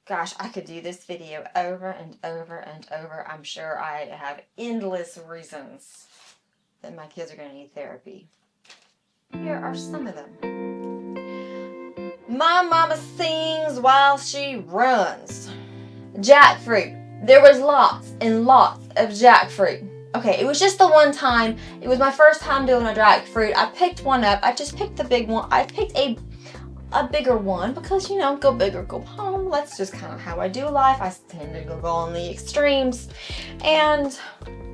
Gosh, I could do this video over and over and over. I'm sure I have endless reasons that my kids are going to need therapy. Here are some of them. My mama sings while she runs. Jackfruit. There was lots and lots of jackfruit. Okay, it was just the one time. It was my first time doing a jackfruit. I picked one up. I just picked the big one. I picked a bigger one because, go big or go home. That's just kind of how I do life. I tend to go on the extremes. And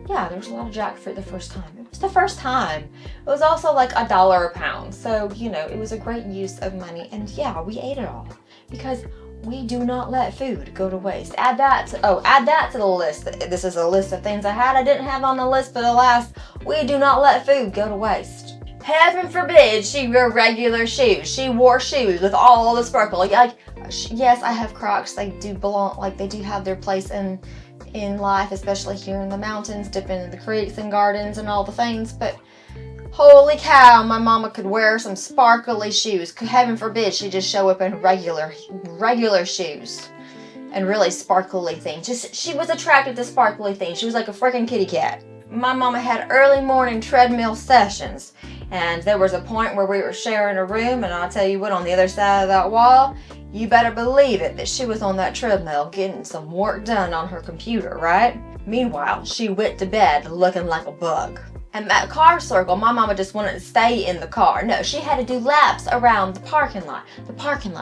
yeah, there was a lot of jackfruit the first time. It was the first time. It was also like $1 a pound. So, it was a great use of money. And yeah, we ate it all because we do not let food go to waste. Add that to the list. This is a list of things I didn't have on the list, but alas, we do not let food go to waste. Heaven forbid she wore regular shoes. She wore shoes with all the sparkle. Yes, I have Crocs. They do have their place in life, especially here in the mountains, dipping in the creeks and gardens and all the things. But holy cow, my mama could wear some sparkly shoes. Heaven forbid she just show up in regular shoes and really sparkly things. She was attracted to sparkly things. She was like a freaking kitty cat. My mama had early morning treadmill sessions, and there was a point where we were sharing a room, and I'll tell you what, on the other side of that wall, you better believe it that she was on that treadmill getting some work done on her computer, right? Meanwhile, she went to bed looking like a bug. And that car circle, my mama just wanted to stay in the car. No, she had to do laps around the parking lot,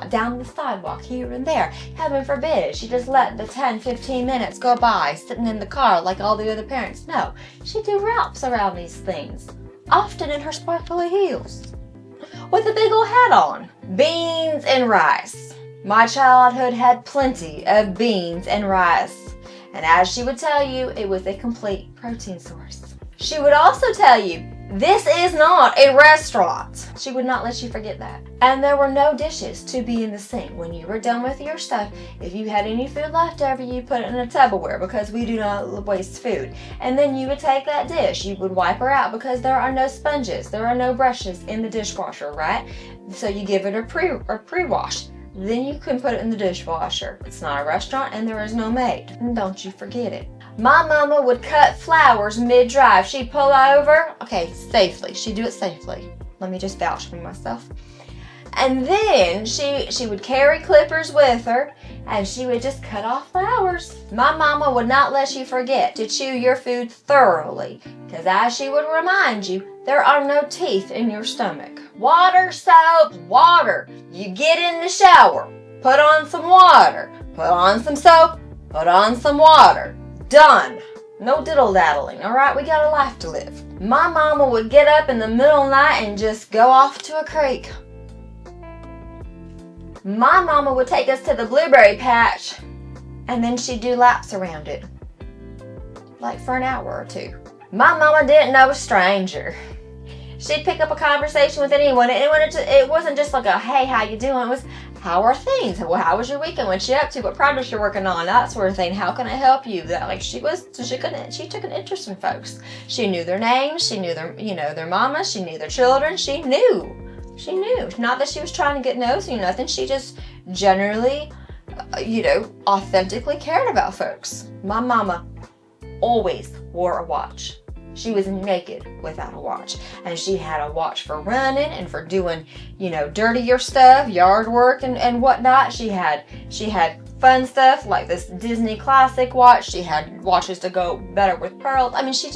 down the sidewalk, here and there. Heaven forbid, she just let the 10-15 minutes go by sitting in the car like all the other parents. No, she'd do laps around these things, often in her sparkly heels, with a big old hat on. Beans and rice. My childhood had plenty of beans and rice. And as she would tell you, it was a complete protein source. She would also tell you, this is not a restaurant. She would not let you forget that. And there were no dishes to be in the sink. When you were done with your stuff, if you had any food left over, you put it in a Tupperware because we do not waste food. And then you would take that dish, you would wipe her out because there are no sponges, there are no brushes in the dishwasher, right? So you give it a pre-wash. Then you can put it in the dishwasher. It's not a restaurant and there is no maid. And don't you forget it. My mama would cut flowers mid-drive. She'd pull over, safely. She'd do it safely. Let me just vouch for myself. And then she would carry clippers with her, and she would just cut off flowers. My mama would not let you forget to chew your food thoroughly, because as she would remind you, there are no teeth in your stomach. Water, soap, water. You get in the shower, put on some water, put on some soap, put on some water. Done. No diddle-daddling, all right? We got a life to live. My mama would get up in the middle of the night and just go off to a creek. My mama would take us to the blueberry patch, and then she'd do laps around it, like for an hour or two. My mama didn't know a stranger. She'd pick up a conversation with anyone. It wasn't just like a, hey, how you doing? It was, how are things? Well, how was your weekend? What's you up to? What projects you're working on? That sort of thing. How can I help you? She took an interest in folks. She knew their names. She knew their mama. She knew their children. She knew. Not that she was trying to get nosy or nothing. She just generally, authentically cared about folks. My mama always wore a watch. She was naked without a watch. And she had a watch for running and for doing, dirtier stuff, yard work and whatnot. She had fun stuff like this Disney classic watch. She had watches to go better with pearls. I mean, she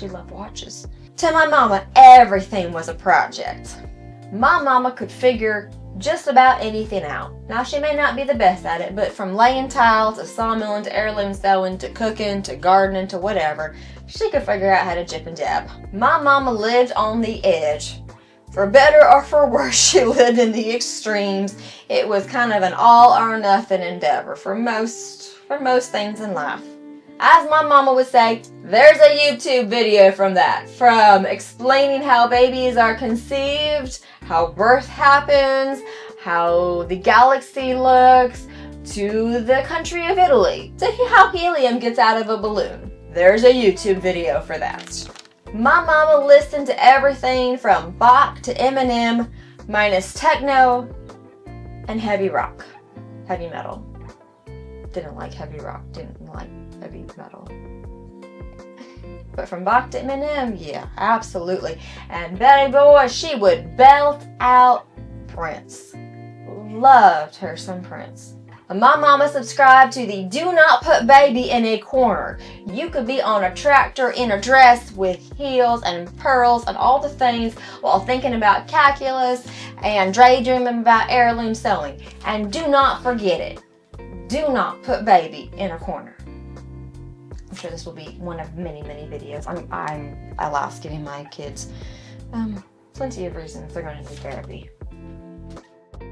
loved watches. To my mama, everything was a project. My mama could figure just about anything out. Now, she may not be the best at it, but from laying tile to sawmilling to heirloom sewing to cooking to gardening to whatever, she could figure out how to jib and jab. My mama lived on the edge. For better or for worse, she lived in the extremes. It was kind of an all or nothing endeavor for most things in life. As my mama would say, there's a YouTube video from explaining how babies are conceived, how birth happens, how the galaxy looks, to the country of Italy, to how helium gets out of a balloon. There's a YouTube video for that. My mama listened to everything from Bach to Eminem, minus techno and heavy rock, heavy metal. didn't like heavy rock, didn't like heavy metal. But from Bach to Eminem, yeah, absolutely. And Betty Boy, she would belt out Prince. Loved her some Prince. My mama subscribed to the do not put baby in a corner. You could be on a tractor in a dress with heels and pearls and all the things while thinking about calculus and daydreaming about heirloom sewing. And do not forget it. Do not put baby in a corner. I'm sure this will be one of many, many videos. I love giving my kids plenty of reasons they're going to need therapy.